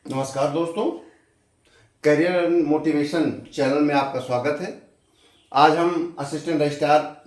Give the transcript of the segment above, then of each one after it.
नमस्कार दोस्तों, career and motivation channel में आपका स्वागत है। आज हम असिस्टेंट रजिस्ट्रार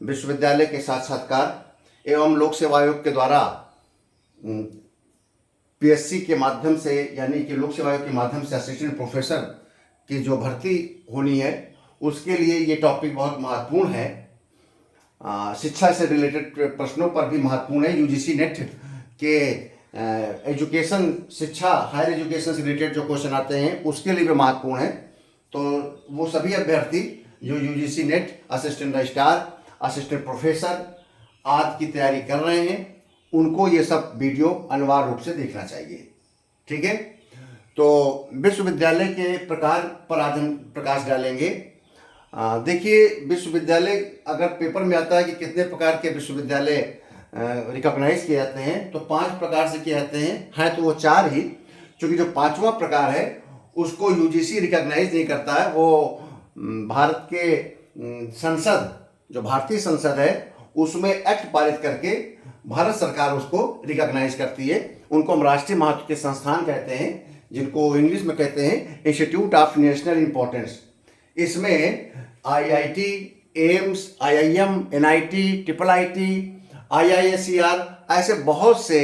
विश्वविद्यालय के साक्षात्कार एवं लोक सेवा आयोग के द्वारा पीएससी के माध्यम से यानी कि लोक सेवा आयोग के माध्यम से असिस्टेंट प्रोफेसर की जो भर्ती होनी है उसके लिए ये टॉपिक बहुत महत्वपूर्ण है। शिक्षा से रिलेटेड प्रश्नों पर भी महत्वपूर्ण है। यूजीसी नेट के एजुकेशन शिक्षा हायर एजुकेशन से रिलेटेड जो क्वेश्चन आते हैं उसके लिए भी महत्वपूर्ण है। तो वो सभी अभ्यर्थी जो UGC net assistant registrar assistant professor आदि की तैयारी कर रहे हैं उनको ये सब वीडियो अनिवार्य रूप से देखना चाहिए। ठीक है, तो विश्वविद्यालय के प्रकार पर आज हम प्रकाश डालेंगे। देखिए, विश्वविद्यालय अगर पेपर में आता है कि कितने प्रकार के विश्वविद्यालय रिकॉग्नाइज किए जाते हैं तो 5 प्रकार से किए जाते हैं तो वो 4 ही, क्योंकि जो 5वां प्रकार है उसको यूजीसी रिकॉग्नाइज नहीं करता है। वो भारत के संसद जो भारतीय संसद है उसमें एक्ट पारित करके भारत सरकार उसको रिकॉग्नाइज करती है। उनको हम राष्ट्रीय महत्व के संस्थान कहते हैं, जिनको इंग्लिश में कहते हैं इंस्टीट्यूट ऑफ नेशनल इंपॉर्टेंस। इसमें IIT, AIIMS, IIM, NIT, triple IT, IISER ऐसे बहुत से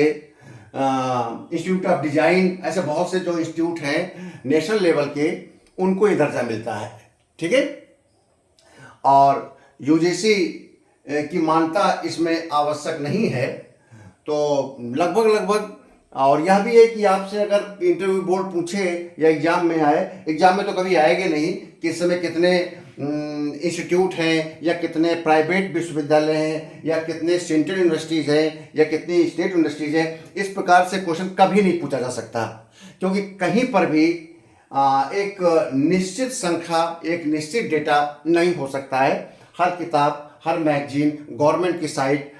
इंस्टीट्यूट ऑफ डिजाइन, ऐसे बहुत से जो इंस्टीट्यूट हैं नेशनल लेवल के, उनको ये दर्जा मिलता है। ठीक है, और यूजीसी की मान्यता इसमें आवश्यक नहीं है। तो लगभग और यह भी है कि आपसे अगर इंटरव्यू बोर्ड पूछे या एग्जाम में आए, एग्जाम में तो कभी आएंगे नहीं कि इस समय कितने इंस्टीट्यूट हैं या कितने प्राइवेट विश्वविद्यालय हैं या कितने सेंट्रल यूनिवर्सिटीज़ हैं या कितनी स्टेट यूनिवर्सिटीज़ हैं। इस प्रकार से क्वेश्चन कभी नहीं पूछा जा सकता, क्योंकि कहीं पर भी एक निश्चित संख्या, एक निश्चित डेटा नहीं हो सकता है। हर किताब, हर मैगजीन, गवर्नमेंट की साइट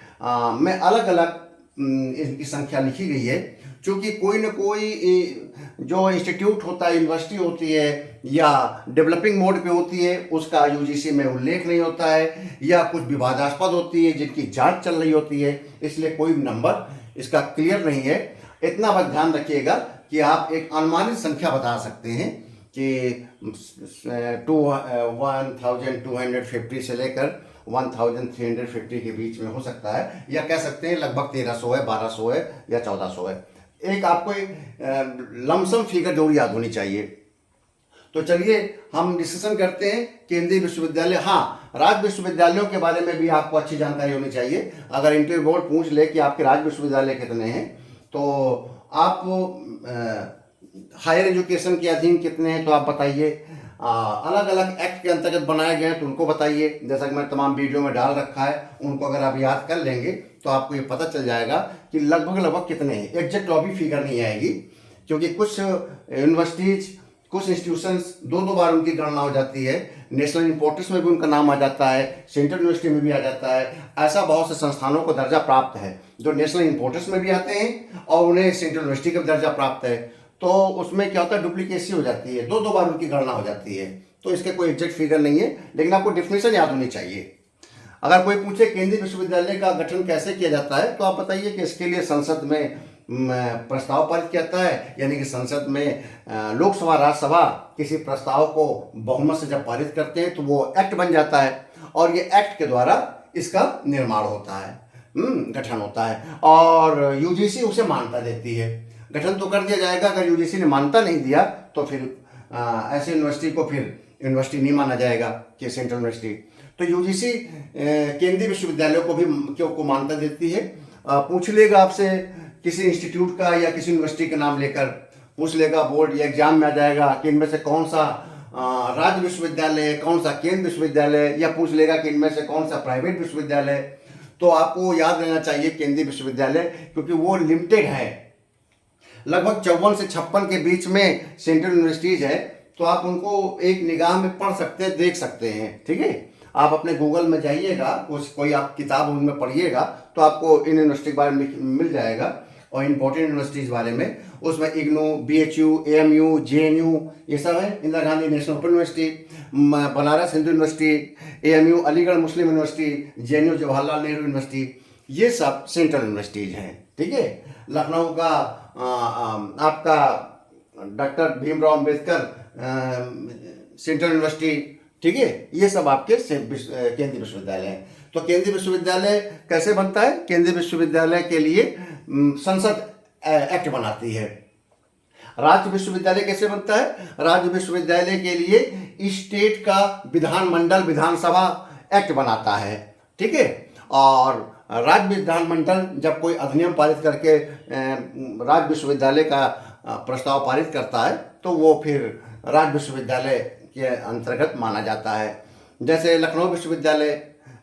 में अलग अलग इनकी संख्या लिखी गई है, क्योंकि कोई न कोई जो इंस्टीट्यूट होता है, यूनिवर्सिटी होती है या डेवलपिंग मोड पे होती है, उसका यूजीसी में उल्लेख नहीं होता है, या कुछ विवादास्पद होती है जिनकी जांच चल रही होती है, इसलिए कोई नंबर इसका क्लियर नहीं है। इतना बस ध्यान रखिएगा कि आप एक अनुमानित संख्या बता सकते हैं कि 1250 से लेकर 1350 के बीच में हो सकता है, या कह सकते हैं लगभग 1300 है, 1200 है या 1400 है। एक आपको एक लमसम फिगर जरूर याद होनी चाहिए। तो चलिए हम डिस्कशन करते हैं केंद्रीय विश्वविद्यालय। हाँ, राज्य विश्वविद्यालयों के बारे में भी आपको अच्छी जानकारी होनी चाहिए। अगर इंटरव्यू बोर्ड पूछ ले कि आपके राज्य विश्वविद्यालय कितने हैं तो आप हायर एजुकेशन के अधीन कितने हैं तो आप बताइए। अलग अलग एक्ट के अंतर्गत बनाए गए हैं तो उनको बताइए। जैसा कि मैंने तमाम वीडियो में डाल रखा है, उनको अगर आप याद कर लेंगे तो आपको ये पता चल जाएगा कि लगभग कितने हैं। एग्जैक्ट अभी फिगर नहीं आएगी, क्योंकि कुछ यूनिवर्सिटीज, कुछ इंस्टीट्यूशंस दो बार उनकी गणना हो जाती है। नेशनल इंपॉर्टेंस में भी उनका नाम आ जाता है, सेंट्रल यूनिवर्सिटी में भी आ जाता है। ऐसा बहुत से संस्थानों को दर्जा प्राप्त है जो नेशनल इंपॉर्टेंस में भी आते हैं और उन्हें सेंट्रल यूनिवर्सिटी का भी दर्जा प्राप्त है। तो उसमें क्या होता है, डुप्लीकेसी हो जाती है, दो बार उनकी गणना हो जाती है। तो इसके कोई एग्जैक्ट फिगर नहीं है, लेकिन आपको डेफिनेशन याद होनी चाहिए। अगर कोई पूछे केंद्रीय विश्वविद्यालय का गठन कैसे किया जाता है तो आप बताइए कि इसके लिए संसद में प्रस्ताव पारित किया जाता है, यानी कि संसद में लोकसभा राज्यसभा किसी प्रस्ताव को बहुमत से जब पारित करते हैं तो वो एक्ट बन जाता है, और ये एक्ट के द्वारा इसका निर्माण होता है, गठन होता है, और यूजीसी उसे मान्यता देती है। गठन तो कर दिया जाएगा, अगर यूजीसी ने मान्यता नहीं दिया तो फिर ऐसे यूनिवर्सिटी को फिर यूनिवर्सिटी नहीं माना जाएगा कि सेंट्रल यूनिवर्सिटी। तो यूजीसी केंद्रीय विश्वविद्यालयों को भी को मान्यता देती है। पूछ लेगा आपसे किसी इंस्टीट्यूट का या किसी यूनिवर्सिटी का नाम लेकर पूछ लेगा बोर्ड या एग्जाम में आ जाएगा कि इनमें से कौन सा राज्य विश्वविद्यालय है, कौन सा केंद्र विश्वविद्यालय, या पूछ लेगा कि इनमें से कौन सा प्राइवेट विश्वविद्यालय। तो आपको याद रहना चाहिए केंद्रीय विश्वविद्यालय, क्योंकि वो लिमिटेड है। लगभग 54 से 56 के बीच में सेंट्रल यूनिवर्सिटीज है, तो आप उनको एक निगाह में पढ़ सकते हैं, देख सकते हैं। ठीक है, आप अपने गूगल में जाइएगा, कोई आप किताब उनमें पढ़िएगा तो आपको इन यूनिवर्सिटी के बारे में मिल जाएगा, और इम्पोर्टेंट यूनिवर्सिटीज बारे में। उसमें इग्नू, बीएचयू, एएमयू, जेएनयू ये सब है। Indira Gandhi national open university, Banaras Hindu university, AMU Aligarh Muslim university, JNU Jawaharlal Nehru university, ये सब सेंट्रल यूनिवर्सिटीज हैं। ठीक है, लखनऊ का आपका doctor Bhimrao Ambedkar central university, ठीक है, ये सब आपके केंद्रीय विश्वविद्यालय हैं। तो केंद्रीय विश्वविद्यालय कैसे बनता है? केंद्रीय विश्वविद्यालय के लिए संसद एक्ट बनाती है। राज्य विश्वविद्यालय कैसे बनता है? राज्य विश्वविद्यालय के लिए स्टेट का विधानमंडल विधानसभा एक्ट बनाता है, ठीक है। और राज्य विधानमंडल जब कोई अधिनियम पारित करके राज्य विश्वविद्यालय का प्रस्ताव पारित करता है तो वो फिर राज्य विश्वविद्यालय के अंतर्गत माना जाता है। जैसे लखनऊ विश्वविद्यालय,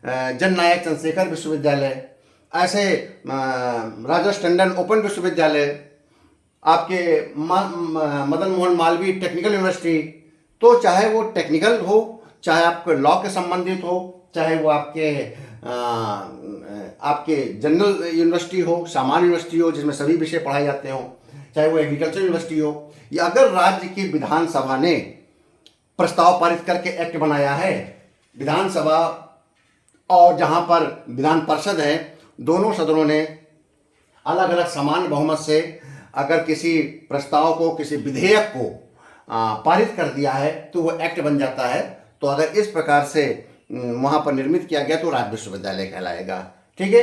जननायक चंद्रशेखर विश्वविद्यालय, ऐसे राजेश टंडन ओपन विश्वविद्यालय, आपके मदन मोहन मालवीय टेक्निकल यूनिवर्सिटी। तो चाहे वो टेक्निकल हो, चाहे आपके लॉ के संबंधित हो, चाहे वो आपके जनरल यूनिवर्सिटी हो, सामान्य यूनिवर्सिटी हो जिसमें सभी विषय पढ़ाए जाते हो, चाहे वो एग्रीकल्चर यूनिवर्सिटी हो, या अगर राज्य की विधानसभा ने प्रस्ताव पारित करके एक्ट बनाया है, विधानसभा और जहाँ पर विधान परिषद है, दोनों सदनों ने अलग अलग समान बहुमत से अगर किसी प्रस्ताव को, किसी विधेयक को पारित कर दिया है तो वो एक्ट बन जाता है। तो अगर इस प्रकार से वहाँ पर निर्मित किया गया तो राज्य विश्वविद्यालय कहलाएगा, ठीक है।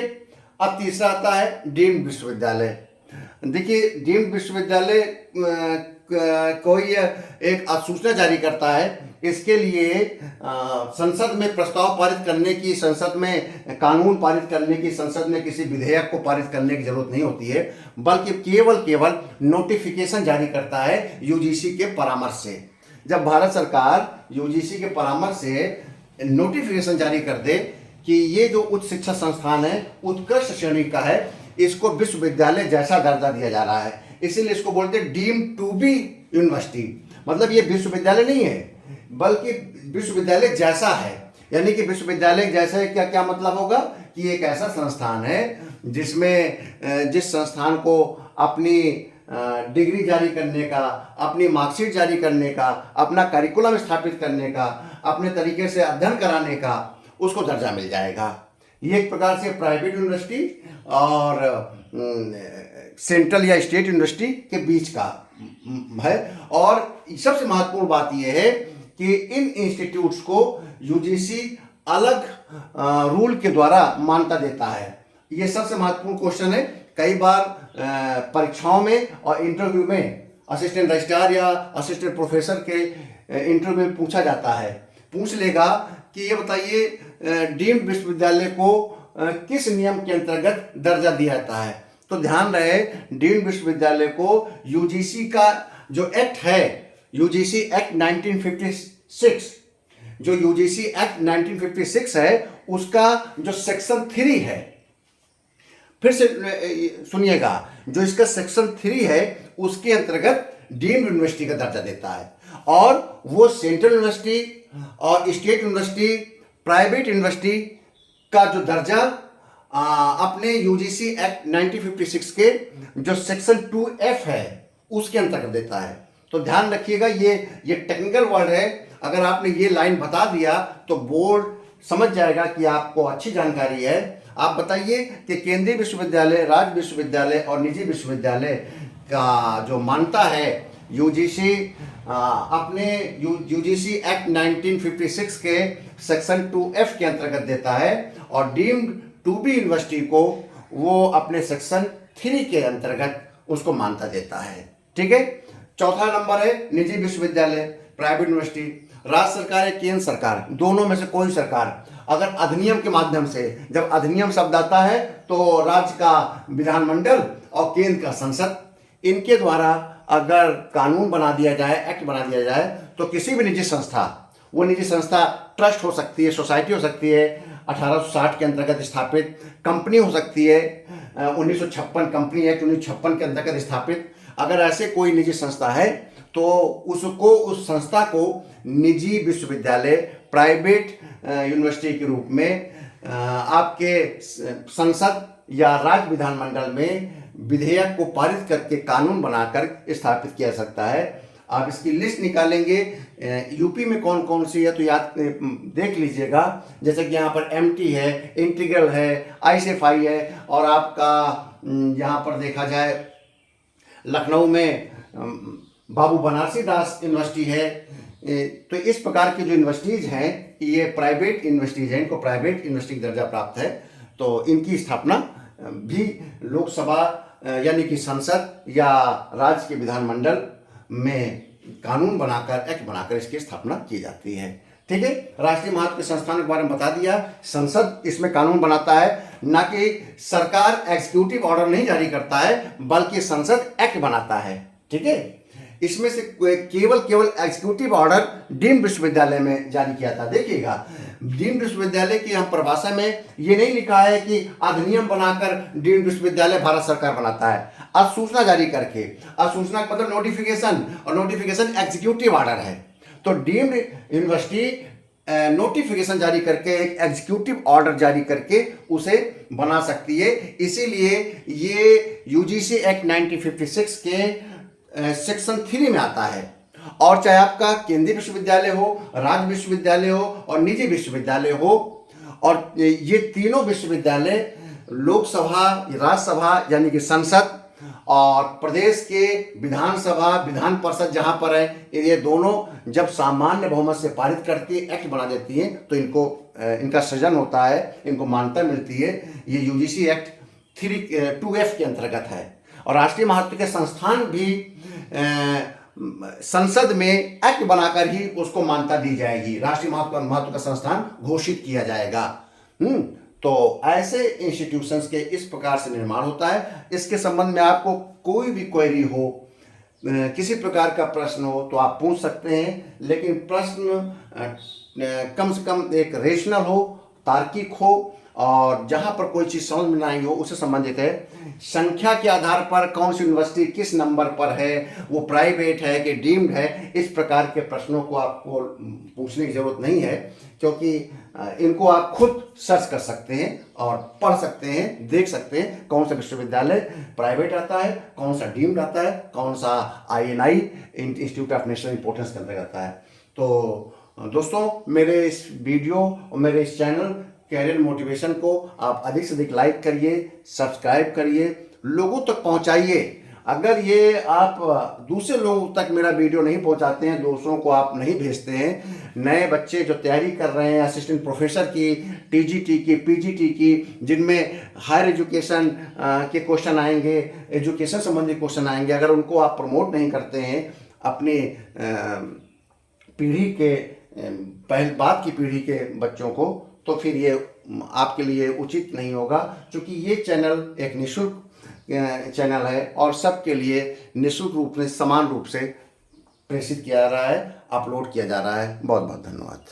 अब तीसरा आता है डीम्ड विश्वविद्यालय। देखिए, डीम्ड विश्वविद्यालय कोई एक अधिसूचना जारी करता है, इसके लिए संसद में प्रस्ताव पारित करने की, संसद में कानून पारित करने की, संसद में किसी विधेयक को पारित करने की जरूरत नहीं होती है, बल्कि केवल नोटिफिकेशन जारी करता है यूजीसी के परामर्श से। जब भारत सरकार यूजीसी के परामर्श से नोटिफिकेशन जारी कर दे कि ये जो उच्च शिक्षा संस्थान है उत्कृष्ट श्रेणी का है, इसको विश्वविद्यालय जैसा दर्जा दिया जा रहा है, इसीलिए इसको बोलते हैं डीम्ड टू बी यूनिवर्सिटी। मतलब ये विश्वविद्यालय नहीं है बल्कि विश्वविद्यालय जैसा है। यानी कि विश्वविद्यालय जैसे क्या क्या मतलब होगा कि एक ऐसा संस्थान है जिसमें जिस संस्थान को अपनी डिग्री जारी करने का, अपनी मार्कशीट जारी करने का, अपना करिकुलम स्थापित करने का, अपने तरीके से अध्ययन कराने का उसको दर्जा मिल जाएगा। ये एक प्रकार से प्राइवेट यूनिवर्सिटी और सेंट्रल या स्टेट यूनिवर्सिटी के बीच का है। और सबसे महत्वपूर्ण बात यह है कि इन इंस्टीट्यूट्स को यूजीसी अलग रूल के द्वारा मान्यता देता है। ये सबसे महत्वपूर्ण क्वेश्चन है। कई बार परीक्षाओं में और इंटरव्यू में असिस्टेंट रजिस्ट्रार या असिस्टेंट प्रोफेसर के इंटरव्यू में पूछा जाता है, पूछ लेगा कि ये बताइए डीम्ड विश्वविद्यालय को किस नियम के अंतर्गत दर्जा दिया जाता है। तो ध्यान रहे, डीम्ड विश्वविद्यालय को यूजीसी का जो एक्ट है, यूजीसी एक्ट 1956, जो यूजीसी एक्ट 1956 है उसका जो सेक्शन 3 है, फिर से सुनिएगा, जो इसका सेक्शन 3 है उसके अंतर्गत डीम्ड यूनिवर्सिटी का दर्जा देता है। और वो सेंट्रल यूनिवर्सिटी और स्टेट यूनिवर्सिटी, प्राइवेट यूनिवर्सिटी का जो दर्जा अपने यूजीसी एक्ट 1956 के जो सेक्शन 2F है उसके अंतर्गत देता है। तो ध्यान रखिएगा, ये टेक्निकल वर्ड है। अगर आपने ये लाइन बता दिया तो बोर्ड समझ जाएगा कि आपको अच्छी जानकारी है। आप बताइए कि केंद्रीय विश्वविद्यालय, राज्य विश्वविद्यालय और निजी विश्वविद्यालय का जो मानता है यूजीसी अपने यूजीसी एक्ट 1956 के सेक्शन 2F के अंतर्गत देता है, और डीम्ड टू बी यूनिवर्सिटी को वो अपने सेक्शन 3 के अंतर्गत उसको मान्यता देता है, ठीक है। चौथा नंबर है निजी विश्वविद्यालय, प्राइवेट यूनिवर्सिटी। राज्य सरकार या केंद्र सरकार, दोनों में से कोई सरकार अगर अधिनियम के माध्यम से, जब अधिनियम शब्द आता है तो राज्य का विधानमंडल और केंद्र का संसद, इनके द्वारा अगर कानून बना दिया जाए, एक्ट बना दिया जाए, तो किसी भी निजी संस्था, वो निजी संस्था ट्रस्ट हो सकती है, सोसाइटी हो सकती है, 1860 के अंतर्गत स्थापित कंपनी हो सकती है, 1956 कंपनी एक्ट 1956 के अंतर्गत स्थापित, अगर ऐसे कोई निजी संस्था है तो उसको, उस संस्था को निजी विश्वविद्यालय, प्राइवेट यूनिवर्सिटी के रूप में आपके संसद या राज्य विधानमंडल में विधेयक को पारित करके कानून बनाकर स्थापित किया जा सकता है। आप इसकी लिस्ट निकालेंगे, यूपी में कौन कौन सी है तो याद देख लीजिएगा। जैसे कि यहाँ पर एमटी है, इंटीग्रल है, आईएसएफआई है, और आपका यहाँ पर देखा जाए लखनऊ में बाबू बनारसी दास यूनिवर्सिटी है। तो इस प्रकार की जो यूनिवर्सिटीज़ हैं ये प्राइवेट यूनिवर्सिटीज़ हैं, इनको प्राइवेट यूनिवर्सिटी का दर्जा प्राप्त है। तो इनकी स्थापना भी लोकसभा यानी कि संसद या राज्य के विधानमंडल में कानून बनाकर, एक्ट बनाकर इसकी स्थापना की जाती है। ठीक है, राष्ट्रीय महत्व के संस्थानों के बारे में बता दिया। संसद इसमें कानून बनाता है, ना कि सरकार एग्जीक्यूटिव ऑर्डर नहीं जारी करता है, बल्कि संसद एक्ट बनाता है। ठीक है, इसमें से केवल एग्जीक्यूटिव ऑर्डर डीम्ड विश्वविद्यालय में जारी किया था। देखिएगा, डीम्ड विश्वविद्यालय की हम परिभाषा में ये नहीं लिखा है कि अधिनियम बनाकर डीम्ड विश्वविद्यालय भारत सरकार बनाता है। अधिसूचना जारी करके, अधिसूचना का मतलब नोटिफिकेशन, और नोटिफिकेशन एग्जीक्यूटिव ऑर्डर है। तो डीम्ड यूनिवर्सिटी नोटिफिकेशन जारी करके, एक एग्जीक्यूटिव ऑर्डर जारी करके उसे बना सकती है। इसीलिए ये यूजीसी एक्ट 1956 के सेक्शन 3 में आता है। और चाहे आपका केंद्रीय विश्वविद्यालय हो, राज्य विश्वविद्यालय हो और निजी विश्वविद्यालय हो, और ये तीनों विश्वविद्यालय लोकसभा, राज्यसभा यानी कि संसद और प्रदेश के विधानसभा, विधान परिषद जहां पर है, ये दोनों जब सामान्य बहुमत से पारित करती है, एक्ट बना देती हैं, तो इनको इनका सृजन होता है, इनको मान्यता मिलती है। ये यूजीसी एक्ट 2F के अंतर्गत है। और राष्ट्रीय महत्व के संस्थान भी संसद में एक्ट बनाकर ही उसको मान्यता दी जाएगी, राष्ट्रीय महत्व का संस्थान घोषित किया जाएगा। तो ऐसे इंस्टीट्यूशंस के इस प्रकार से निर्माण होता है। इसके संबंध में आपको कोई भी क्वेरी हो, किसी प्रकार का प्रश्न हो तो आप पूछ सकते हैं, लेकिन प्रश्न कम से कम एक रेशनल हो, तार्किक हो, और जहां पर कोई चीज़ समझ में ना आई हो उससे संबंधित है। संख्या के आधार पर कौन सी यूनिवर्सिटी किस नंबर पर है, वो प्राइवेट है कि डीम्ड है, इस प्रकार के प्रश्नों को आपको पूछने की जरूरत नहीं है, क्योंकि इनको आप खुद सर्च कर सकते हैं और पढ़ सकते हैं, देख सकते हैं कौन सा विश्वविद्यालय प्राइवेट आता है, कौन सा डीम्ड आता है, कौन सा INI institute of national importance के अंतर्गत आता है। तो दोस्तों, मेरे इस वीडियो और मेरे इस चैनल कैरियर मोटिवेशन को आप अधिक से अधिक लाइक करिए, सब्सक्राइब करिए, लोगों तक पहुंचाइए। अगर ये आप दूसरे लोगों तक मेरा वीडियो नहीं पहुंचाते हैं, दूसरों को आप नहीं भेजते हैं, नए बच्चे जो तैयारी कर रहे हैं असिस्टेंट प्रोफेसर की, TGT की, PGT की, जिनमें हायर एजुकेशन के क्वेश्चन आएंगे, एजुकेशन संबंधी क्वेश्चन आएंगे, अगर उनको आप प्रमोट नहीं करते हैं अपनी पीढ़ी के, बाद की पीढ़ी के बच्चों को, तो फिर ये आपके लिए उचित नहीं होगा। क्योंकि ये चैनल एक निःशुल्क चैनल है और सबके लिए निःशुल्क रूप से, समान रूप से प्रेषित किया जा रहा है, अपलोड किया जा रहा है। बहुत बहुत धन्यवाद।